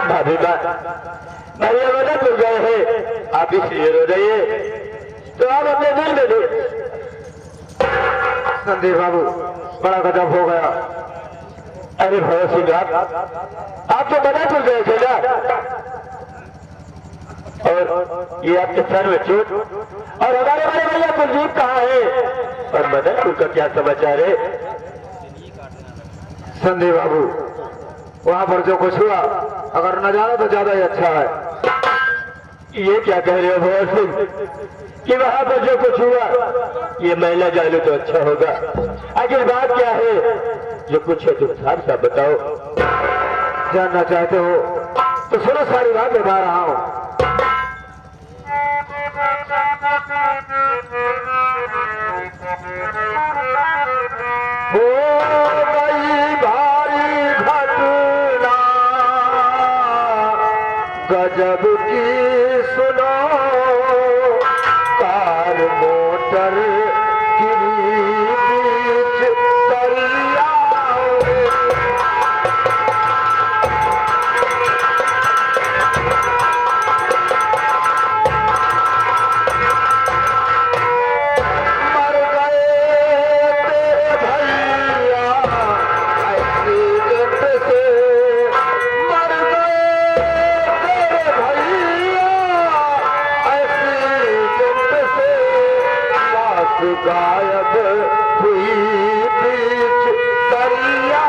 भाभी भैया मदद हो गए हैं, आप इसलिए रो रही है, तो आप अपने दिल में दो। संदीप बाबू बड़ा गजब हो गया। अरे भगत सिंह आप तो मदद हो गए थे ना, और ये आपके सर में चोट, और हमारे बड़े भैया कुलदीप कहाँ है, और मदनपुर का क्या समाचार है? संदीप बाबू वहां पर जो कुछ हुआ अगर न जाना तो ज्यादा ही अच्छा है। ये क्या कह रहे हो भगत सिंह कि वहां पर जो कुछ हुआ ये महिला जानू तो अच्छा होगा। आखिर बात क्या है, जो कुछ है तुम साफ साफ बताओ। जानना चाहते हो तो सुनो, सारी बात बता रहा हूं। हो गई भारी घटना गजब की सुनो, कार मोटर गिरी बीच दरिया। गायब हुई बीच दरिया।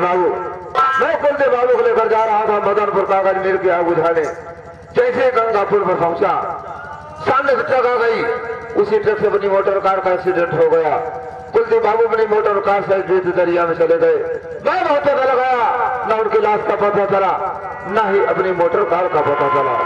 बाबू मैं कुलदीप बाबू को लेकर जा रहा था मदनपुर कागज मिल के आग बुझाने। जैसे गंगापुर पर पहुंचा, सामने से ट्रक आ गई, उसी ट्रक से अपनी मोटर कार का एक्सीडेंट हो गया। कुलदीप बाबू अपनी मोटर कार से बीच दरिया में चले गए। मैं बहुत पता लगाया, न उनकी लाश का पता चला, न ही अपनी मोटर कार का पता चला।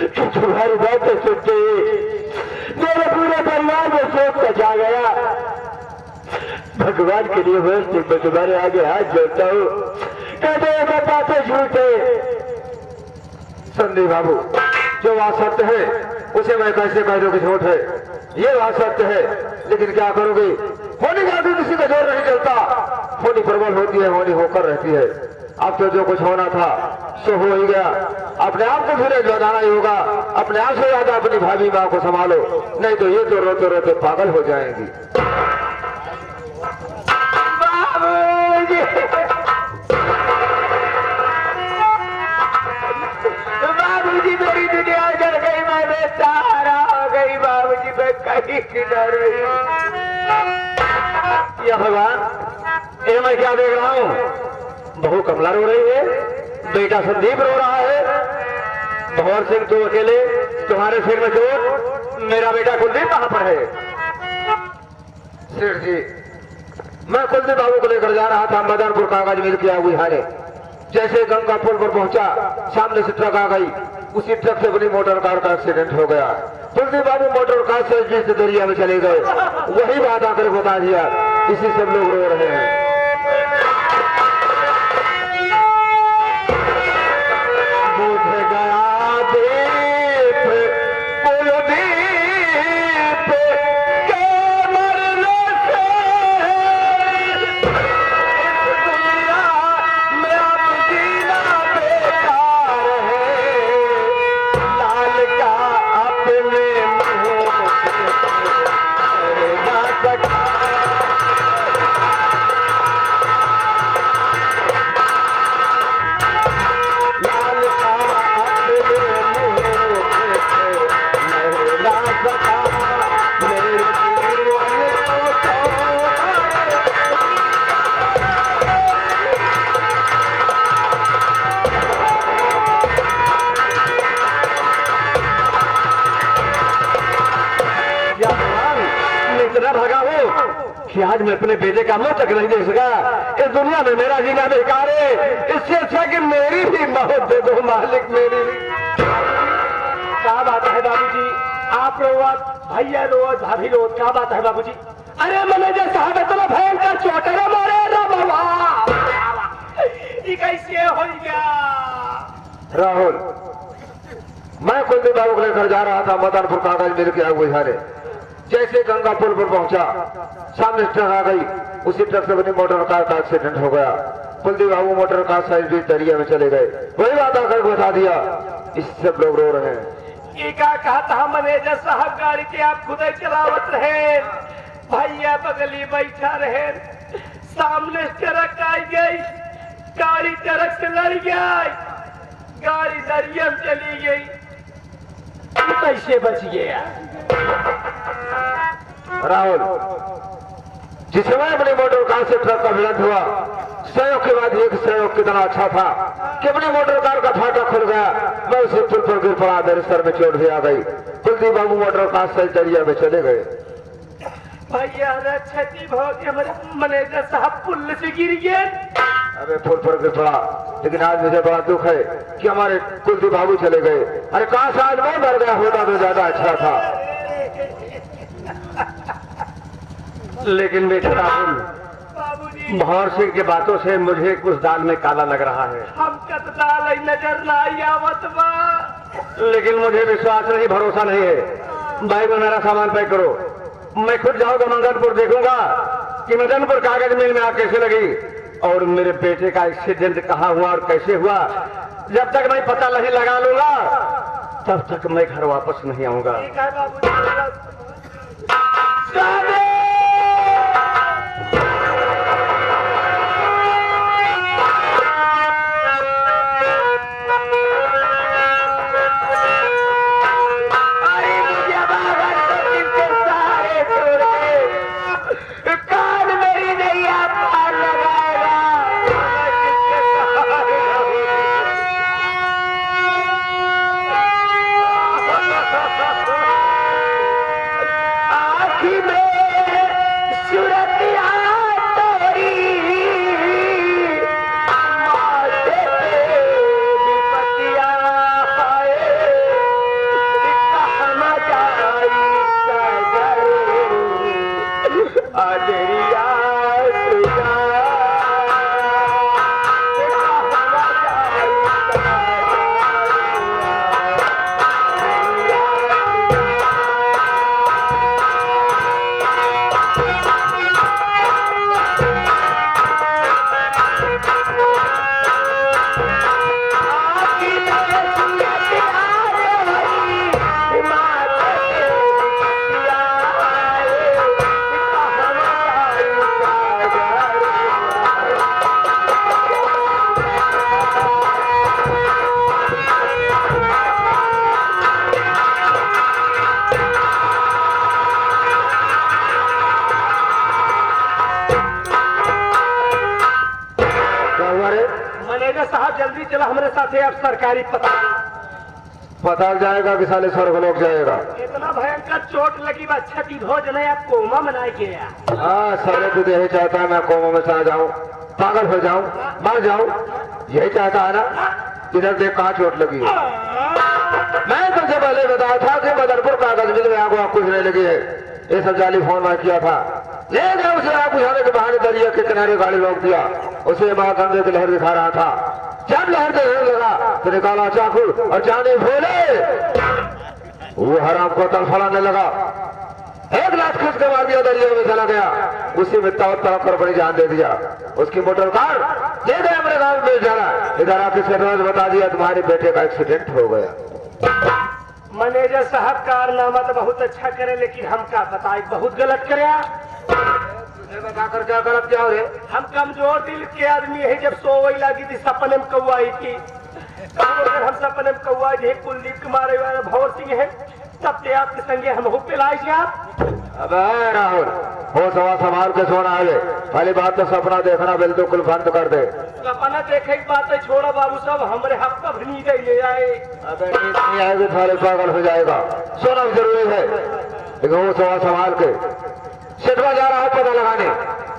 कि तुम्हारी बातें सुनते ही मेरे पूरे परिवार में शोक मचा गया। भगवान के लिए मैं तुम्हारे आगे हाथ जोड़ता हूँ, कहते हैं मैं बातें झूठ है। संदीप बाबू, जो बात सत्य है उसे मैं कैसे कह दूं कि झूठ है? ये बात सत्य है, लेकिन क्या करोगे? होनी का भी किसी का जोर नहीं चलता। होनी प्रबल होती है, होनी होकर रहती है। अब तो जो कुछ होना था सो हो ही गया। अपने आप को फिर लौटाना ही होगा। अपने आप से ज्यादा अपनी भाभी माँ को संभालो, नहीं तो ये तो रोते रोते पागल हो जाएंगी। बाबूजी मेरी दुनिया जल गई, मैं बेसहारा हो गई। बाबूजी मैं कहीं किधर रही। या भगवान, ये मैं क्या देख रहा हूँ? बहू कमला रो रही है, बेटा संदीप रो रहा है। भंवर सिंह तो अकेले, तुम्हारे सिर में चोट, मेरा बेटा कुलदीप कहाँ पर है? सेठ जी, मैं कुलदीप बाबू को लेकर जा रहा था मदनपुर कागज मिल के आगू हारे। जैसे गंगा पुल पर पहुंचा, सामने से ट्रक आ गई। उसी ट्रक से बनी मोटर कार का एक्सीडेंट हो गया। कुलदीप बाबू मोटर कार से जिस दरिया में चले गए, वही बात आकर बता दिया। इसी सब लोग रो रहे हैं। कि आज मैं अपने बेटे का मुंह तक नहीं देख सका। इस दुनिया में मेरा जीना बेकार है। इससे अच्छा कि मेरी भी मौत दे दो मालिक, मेरी भी। क्या बात है बाबूजी? आप रोवत, भैया रोवत, भाभी रोवत, क्या बात है बाबूजी? अरे मैनेजर साहब इतना भयंकर चोटरे मारे ना बाबा, ये कैसे हो गया? राहुल, मैं कुलदीप बाबू को लेकर जा रहा था मदनपुर कागज मिल के आगू हारे। जैसे गंगा पुल पर पहुंचा, सामने ट्रक आ गई। उसी ट्रक से बनी मोटर कार का एक्सीडेंट हो गया। कुलदीप बाबू मोटर कार साइड भी दरिया में चले गए। वही बात आकर बता दिया। इस सब लोग रो रहे हैं। ये क्या कहा था मैनेजर साहब? गाड़ी के आप खुद ही चलावत रहे, भैया बगली बैठा रहे, सामने ट्रक आई गई, गाड़ी ट्रक से लड़ गई, गाड़ी दरिया में चली गई। कैसे बच गया? राहुल, जिस समय अपनी मोटर कार से ट्रक का भिड़ंत हुआ, सहयोग के बाद एक सहयोग कितना अच्छा था कि अपनी मोटर कार का फाटा खुल गया। मैं उसे पुल पर गिर पड़ा, मेरे सर में चोट भी आ गई। कुलदीप बाबू मोटर कार से दरिया में चले गए। भैया क्षति बहुत, हमारे मैनेजर साहब पुल से गिर गए। अबे पुल पर गिर पड़ा, लेकिन आज मुझे बड़ा दुख है कि हमारे कुलदीप बाबू चले गए। अरे काश आज मैं मर गया होता तो ज्यादा अच्छा था। लेकिन बेटा राहुल, भंवर सिंह की बातों से मुझे कुछ दाल में काला लग रहा है। हमका तो दाल नजर ना आवत बा, लेकिन मुझे विश्वास नहीं, भरोसा नहीं है। भाई में मेरा सामान पैक करो, मैं खुद जाऊंगा मदनपुर, देखूंगा कि मदनपुर कागज मिल में आग कैसे लगी और मेरे बेटे का एक्सीडेंट कहाँ हुआ और कैसे हुआ। जब तक मैं पता नहीं लगा लूंगा तब तक मैं घर वापस नहीं आऊंगा। जल्दी चला हमारे साथ अब सरकारी पता पता जाएगा कि साले स्वर्गलोक जाएगा। इतना भयंकर चोट लगी बा क्षति भोज नहीं आप कोमा मनाए गया। हाँ साले तू तो यही चाहता है मैं कोमा में चला जाऊं, पागल हो जाऊं, मर जाऊं, यही चाहता है ना। इधर देख कहाँ चोट लगी है। मैं तुमसे पहले बताया था कि मदनपुर कागज मिल में आग कुछ नहीं लगी है। ये सब जाली फोन मैं किया था, ले गया उसे आग बुझाने के बहाने दरिया के किनारे गाड़ी रोक दिया। उसे माँ गंगे की लहर दिखा रहा था। जब लहर देखने लगा तो निकाला चाकू और जाने भोले वो हराम को तड़फड़ाने लगा। एक लाख खींच के मार दिया, दरिया में चला गया। उसी में तड़प कर बड़ी जान दे दिया। उसकी मोटर कार ले गया मेरे गाँव में जाना। इधर आके सेठ बता दिया तुम्हारे बेटे का एक्सीडेंट हो गया। मैनेजर साहब कारनामा तो बहुत अच्छा करे लेकिन हम क्या बताए बहुत गलत करे। बताकर क्या गलत क्या हो रे? हम कमजोर दिल के आदमी है। जब सोई लगी थी सपने में कौआ आई थी। हम सपने में कौआ थे कुलदीप कुमार भौर सिंह है तब ते आपके संगे हम पिलाई से आप। अब राहुल हो सवा संभाल के सोना है। पहली बात तो सपना देखना बिल्कुल बंद कर दे। सपना देखे की बात है छोड़ा बाबू सब हमारे हफ्ता भी नींद ले आए। अबे नींद नहीं आएगी साले पागल हो जाएगा। सोना जरूरी है लेकिन वो सवा संभाल के। सेठवा जा रहा है पता लगाने,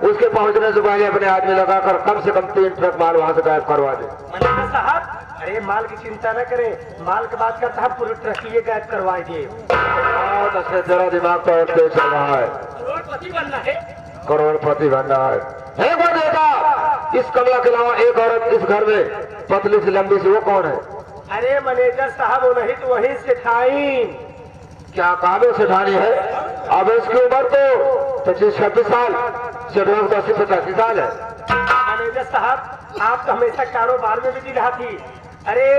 उसके पहुंचने से पहले अपने आदमी लगाकर कम से कम 3 ट्रक माल वहां से गायब करवा दे। मैनेजर साहब अरे माल की चिंता न करे, माल की बात करता है पूरी ट्रक ये गायब करवा दिए। तो तेरा दिमाग तो और तेज चल रहा है। करोड़पति बनना है, करोड़पति बनना है। एक बार देखा इस कमला के अलावा एक औरत इस घर में पतली सी लंबी सी, वो कौन है? अरे मैनेजर साहब वो नहीं तो वही सेठाई। क्या काबे सेठानी है? अब इसकी उम्र तो 25-26 साल, सेठों तो 80-85 साल है। मैनेजर साहब आप तो हमेशा कारोबार में भी रहा थी। अरे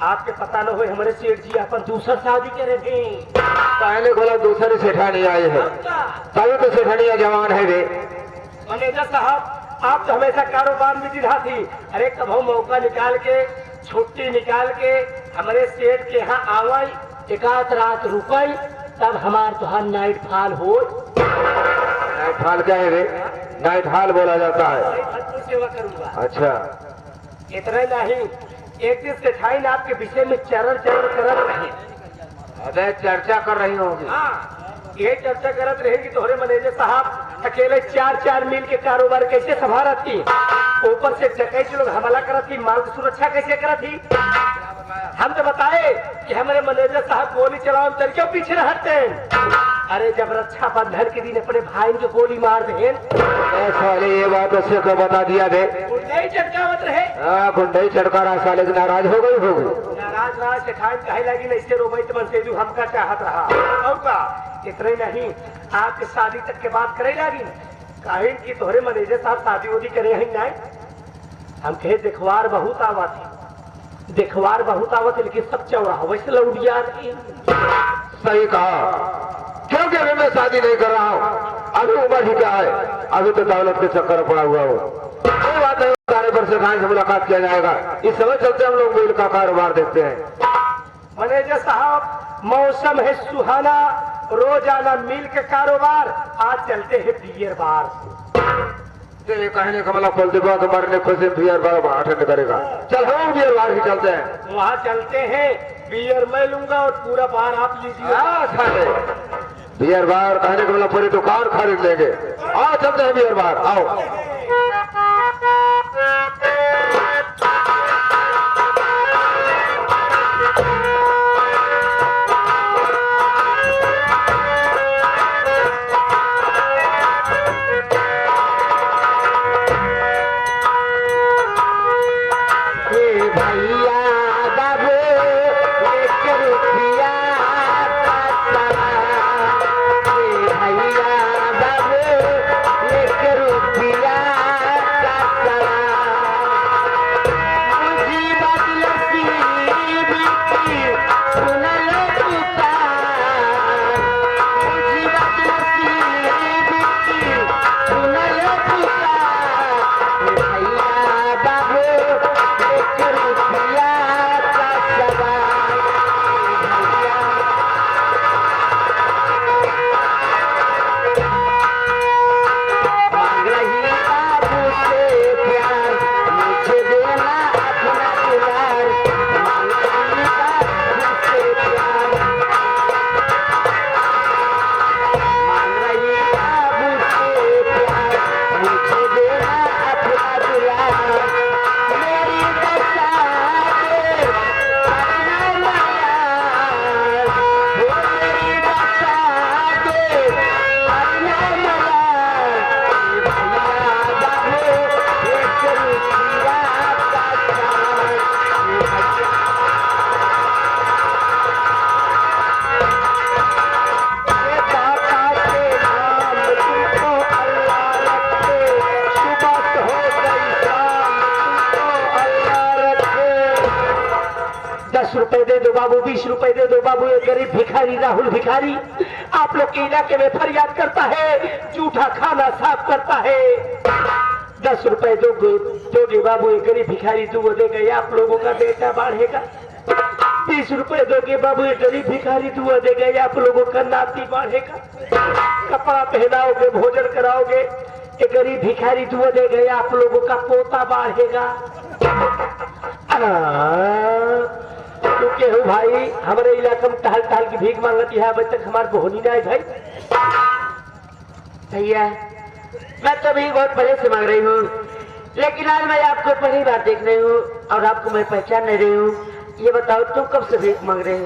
आपके पता न हो हमारे सेठ जी अपन दूसरा शादी करे थे। पहले बोला दूसरी सेठानी आई है, तभी तो सेठानिया जवान है वे। मैनेजर साहब आप तो हमेशा कारोबार में रहा थी। अरे कब मौका निकाल के छुट्टी निकाल के हमारे सेठ के यहाँ आवाई, एकाध रात रुकाई, तब हमार तुहार नाइट फॉल हो। नाइट हॉल क्या है रे? नाइट हॉल बोला जाता है। सेवा करूंगा। अच्छा इतना ही नहीं, एक दिन सेठाई ने आपके विषय में चरण करत रहे। अरे चर्चा कर रही होगी। हाँ ये चर्चा करत रहेगी। तोहरे मैनेजर साहब अकेले 4-4 मील के कारोबार कैसे संभालत थी, ऊपर से डकैत लोग हमला करत थी, माल की सुरक्षा कैसे करत थी। हम तो बताए कि हमारे मैनेजर साहब गोली चलाओ चल क्यों पीछे हटते हैं। अरे जब रक्षा बंधन के दिन अपने भाई को गोली मार दे साले ये बात उससे को बता दिया दे। नहीं चटकावत रहे। गुंडई चटका रहा साले की नाराज हो गई होगी। नाराज रहा सेठाई कहे लगी नहीं से रोबई तो से हमका चाहत रहा और का। इतना ही नहीं आपके शादी तक के बात करे लगी कहे कि तोहरे मैनेजर साहब शादी वोदी करे ही नहीं। हम कहे देखवार बहुत आवा थी, देखवार बहुत आवत लेकिन सब चौड़ा वैसे लौट गया। सही कहा, क्योंकि अभी मैं शादी नहीं कर रहा हूँ। अभी उम्र ही क्या है, अभी तो दौलत के चक्कर पड़ा हुआ हो। कोई बात नहीं, सारे पर सेठानी से मुलाकात किया जाएगा। इस समय चलते हम लोग मिल का कारोबार देखते हैं। मैनेजर साहब मौसम है सुहाना, रोजाना मिल के कारोबार। आज चलते हैं बियर बार। तेरे कहने का मतलब खोल देगा कि मरने खुशी बियर बार अटेंड करेगा। चल हम बियर बार ही चलते हैं। वहाँ चलते हैं, बियर मैं लूंगा और पूरा बार आप लीजिए। बियर बार कहने का मतलब पूरी दुकान खरीद लेंगे। आओ चलते हैं बियर बार, आओ। रुपए दे दो बाबू, 20 रुपए दे दो बाबू। ये गरीब भिखारी राहुल भिखारी आप लोग के इलाके में फरियाद करता है, जूठा खाना साफ करता है। 10 रुपए दोगे बाबू, ये गरीब भिखारी दुआ देगा, आप लोगों का बेटा बढ़ेगा। 20 रुपए दोगे बाबू, ये गरीब भिखारी दुआ देगा, आप लोगों का नाती बढ़ेगा। कपड़ा पहनाओगे, भोजन कराओगे, ये गरीब भिखारी दुआ देगा, आप लोगों का पोता बढ़ेगा। क्योंकि हो भाई हमारे इलाके में टहल टहल की भीख मांगती है, अभी तक हमारे बहोनी नहीं भाई। भैया मैं तो भी बहुत पहले से मांग रही हूँ, लेकिन आज मैं आपको पहली बार देख रही हूँ और आपको मैं पहचान नहीं रही हूँ। ये बताओ तुम कब से भीख मांग रहे हो?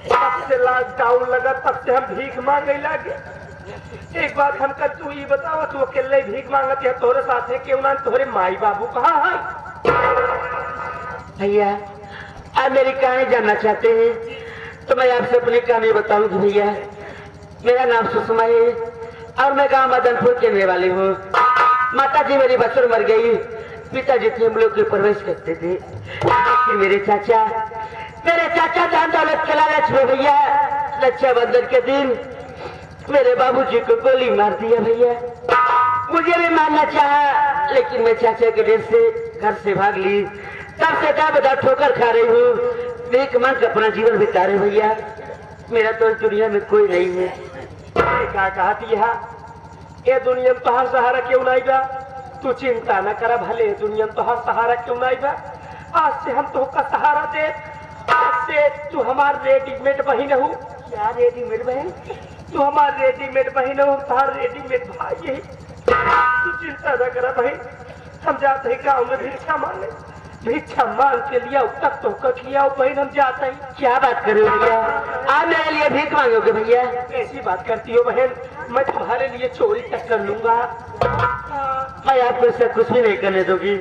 तब से लॉकडाउन लगा, तब से हम भीख मांगे लगे। एक बात हम कर, तू ये बताओ, तू अकेले भीख मांगती है, तोरे साथ है क्यों ना? तोरे माई बाबू कहाँ है? भैया आप मेरी कहानी जानना चाहते हैं तो मैं आपसे अपनी कहानी बताऊंगी। भैया मेरा नाम सुषमा है और मैं गांव मदनपुर के रहने वाली हूँ। माता जी मेरी बचपन मर गई, पिताजी थे हम लोग के परवरिश करते थे। फिर मेरे चाचा धन दौलत के लालच में भैया रक्षाबंधन के दिन मेरे बाबूजी को गोली मार दिया। भैया मुझे भी मारना चाहा, लेकिन मैं चाचा के डर से घर से भाग ली। तब से बता ठोकर खा रही हूँ, भीख मांग कर अपना जीवन बिता रहे। भैया मेरा तो इस दुनिया में कोई नहीं है। क्या कहती है? ये दुनिया में तोहार सहारा क्यों नहीं बा? तू चिंता न कर, भले दुनिया में तोहार सहारा क्यों नहीं बा? आज से हम तो का सहारा दे। आज से तू हमार रेडीमेड बहन हो। क्या रेडीमेड बहन? तू हमार रेडीमेड बहन हो, तार रेडीमेड भाई है। तू चिंता न कर बहन, हम जाते हैं गाँव में भिक्षा मांगे, भिक्षा मांग के लिया तक तो कठिया बहन, हम जाते हैं। क्या बात कर रहे हो भैया? आप मेरे लिए भीख मांगोगे भैया? ऐसी बात करती हो बहन, मैं तुम्हारे लिए चोरी तक कर लूंगा। मैं आपको इससे कुछ भी नहीं करने दूंगी।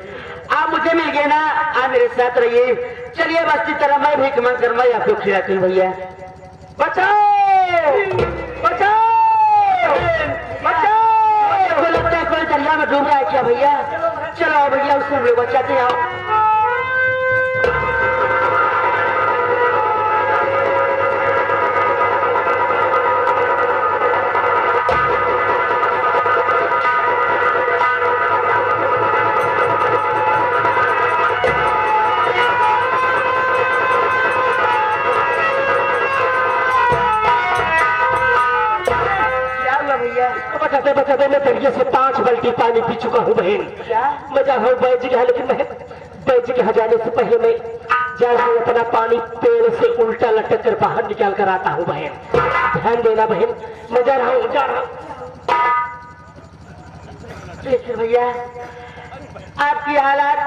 आप मुझे मिल गए ना, आप मेरे साथ रहिए। चलिए बस्ती तरह मैं भीख मांग कर मैं आपको खिलाती हूँ। भैया बचाओ बचाओ बचाओ! आपको लगता है कोई दरिया में डूब रहा है क्या भैया? चलो भैया उससे हम लोग बचाते आओ। बचाते मैं दरिया से 5 बाल्टी पानी पी चुका हूँ बहन। मैं जा रहा हूँ बैठ गया, लेकिन बैठ के जाने से पहले मैं जा रहा हूँ अपना पानी पेड़ से उल्टा लटक कर बाहर निकाल कर आता हूँ बहन। ध्यान देना बहन, मैं जा रहा हूँ। देखिए भैया आपकी हालात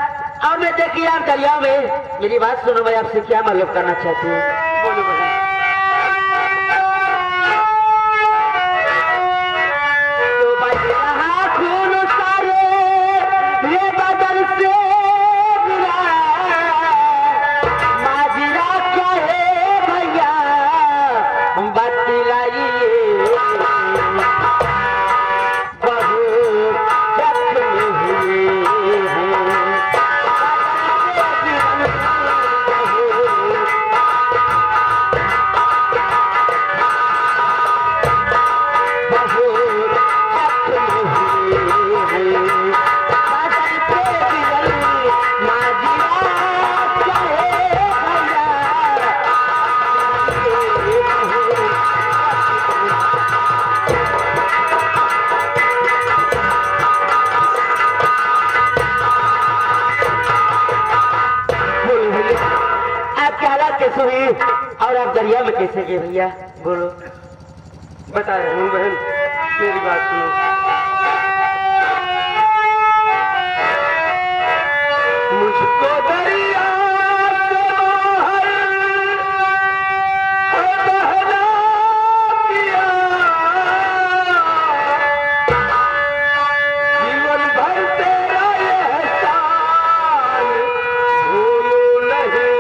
और मैं देखिए आप दरिया में। मेरी बात सुनो, मैं आपसे क्या मालूम करना चाहती हूँ? बोलो भैया। और आप दरिया में कैसे गए भैया? बोलो। बता रही हूँ बहन, मेरी बात सुनो। मुझको दरिया से बाहर बहला दिया, जीवन भर तेरा एहसान भूलूं नहीं।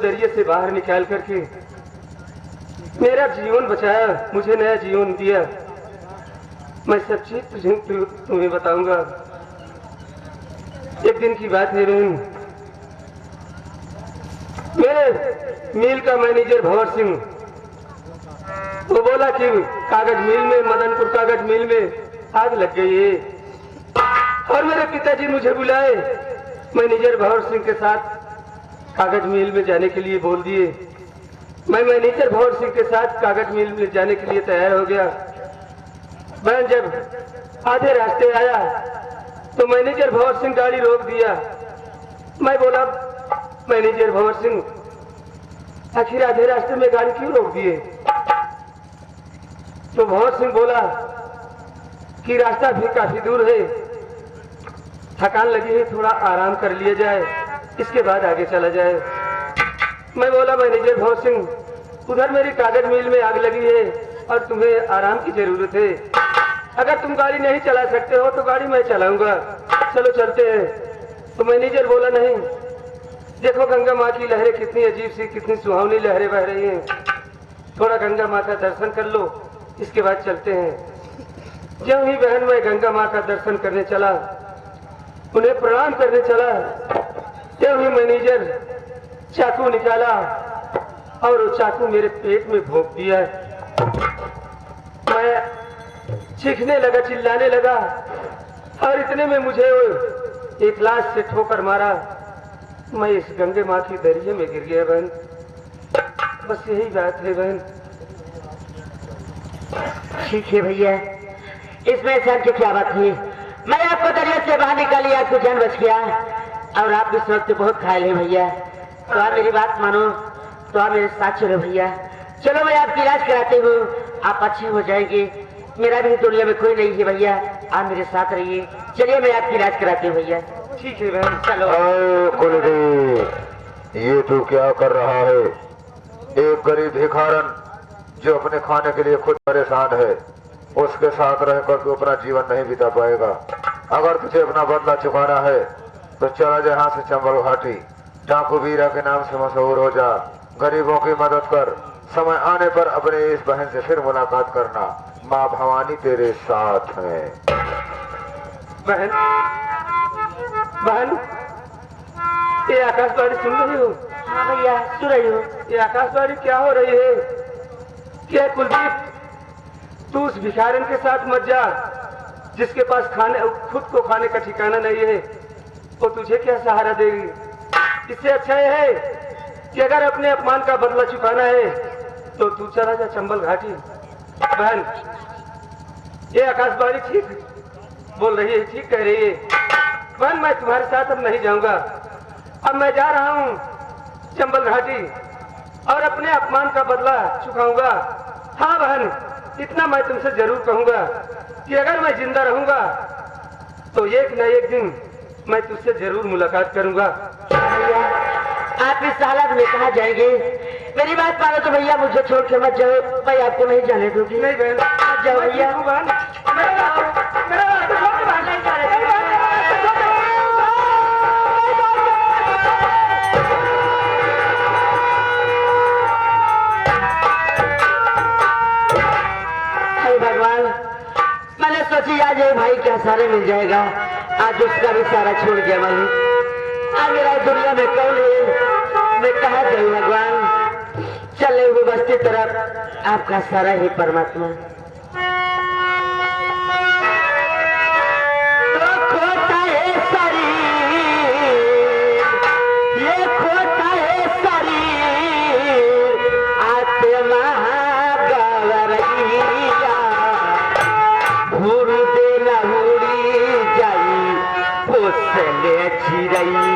दरिये से बाहर निकाल करके मेरा जीवन बचाया, मुझे नया जीवन दिया। मैं सब चीज तुम्हें बताऊंगा। एक दिन की बात है बहन, मेरे मिल का मैनेजर भंवर सिंह वो बोला कि कागज मिल में, मदनपुर कागज मिल में आग लग गई है, और मेरे पिताजी मुझे बुलाए। मैनेजर भंवर सिंह के साथ कागज मिल में जाने के लिए बोल दिए। मैं मैनेजर भंवर सिंह के साथ कागज मिल में जाने के लिए तैयार हो गया। मैं जब आधे रास्ते आया तो मैनेजर भंवर सिंह गाड़ी रोक दिया। मैं बोला, मैनेजर भंवर सिंह, आखिर आधे रास्ते में गाड़ी क्यों रोक दिए? तो भंवर सिंह बोला कि रास्ता भी काफी दूर है, थकान लगी है, थोड़ा आराम कर लिया जाए, इसके बाद आगे चला जाए। मैं बोला, मैनेजर भंवर सिंह, उधर मेरी कागज मिल में आग लगी है और तुम्हें आराम की जरूरत है। अगर तुम गाड़ी नहीं चला सकते हो तो गाड़ी मैं चलाऊंगा, चलो चलते हैं। तो मैनेजर बोला, नहीं, देखो गंगा माँ की लहरें कितनी अजीब सी, कितनी सुहावनी लहरें बह रही हैं, थोड़ा गंगा माँ का दर्शन कर लो, इसके बाद चलते हैं। जब ही बहन मैं गंगा माँ का दर्शन करने चला, उन्हें प्रणाम करने चला, तब ही मैनेजर चाकू निकाला और वो चाकू मेरे पेट में भोंक दिया। मैं चीखने लगा, चिल्लाने लगा, और इतने में मुझे वो एक लाश से ठोकर मारा। मैं इस गंगे माँ की दरिया में गिर गया बहन। बस यही बात है बहन। ठीक है भैया, इसमें सर की क्या बात है? मैं आपको दरिया से बाहर निकाली, आपको जान बच गया, और आप इस वक्त बहुत घायल है भैया। तो आप मेरी बात मानो, तो आप मेरे साथ चलो भैया। चलो मैं आपकी इलाज कराती हूँ, आप अच्छे हो जाएंगे। मेरा भी दुनिया में कोई नहीं है भैया, आप मेरे साथ रहिए। चलिए मैं आपकी इलाज कराती हूँ भैया। ठीक है बहन, चलो। कुलदीप, ये तू क्या कर रहा है? एक गरीब भिखारन जो अपने खाने के लिए खुद परेशान है, उसके साथ रहकर तू अपना जीवन नहीं बिता पाएगा। अगर तुझे अपना बदला चुकाना है तो चला जा यहाँ से चंबल घाटी, डाकू वीरा के नाम से मशहूर हो जा, गरीबों की मदद कर। समय आने पर अपने इस बहन से फिर मुलाकात करना। माँ भवानी तेरे साथ है। बहन, बहन, ये आकाशवाणी सुन रही हो? हाँ भैया, सुन रही हो। ये आकाशवाणी क्या हो रही है? क्या कुलदीप, तू उस भिखारन के साथ मत जा जिसके पास खाने, खुद को खाने का ठिकाना नहीं है। वो तुझे क्या सहारा देगी? इससे अच्छा यह है कि अगर अपने अपमान का बदला चुकाना है तो तू चला जा चंबल घाटी। बहन, ये आकाशवाणी ठीक बोल रही है, ठीक कह रही है। बहन, मैं तुम्हारे साथ अब नहीं जाऊंगा। अब मैं जा रहा हूँ चंबल घाटी और अपने अपमान का बदला चुकाऊंगा। हाँ बहन, इतना मैं तुमसे जरूर कहूंगा कि अगर मैं जिंदा रहूंगा तो एक न एक दिन मैं तुझसे जरूर मुलाकात करूंगा। भैया, आप इस हालत में कहाँ जाएंगे? मेरी बात मानो तो भैया, मुझे छोड़ के मत जाओ, मैं आपको नहीं जाने दूंगी। नहीं बहन, मत जाओ भैया। भगवान, मैंने सोची आज ये भाई क्या सारे मिल जाएगा, आज उसका भी सारा छोड़ गया। मैं आज मेरा दुनिया में कौन है, मैं कहाँ जाऊँ भगवान? चले वो बस्ती तरफ, आपका सारा ही परमात्मा। तो खोता है शरीर, ये खोता है शरीर, आत्मा गवरैया, हुरु दे लहुरी जाई, पोसले चिरैया।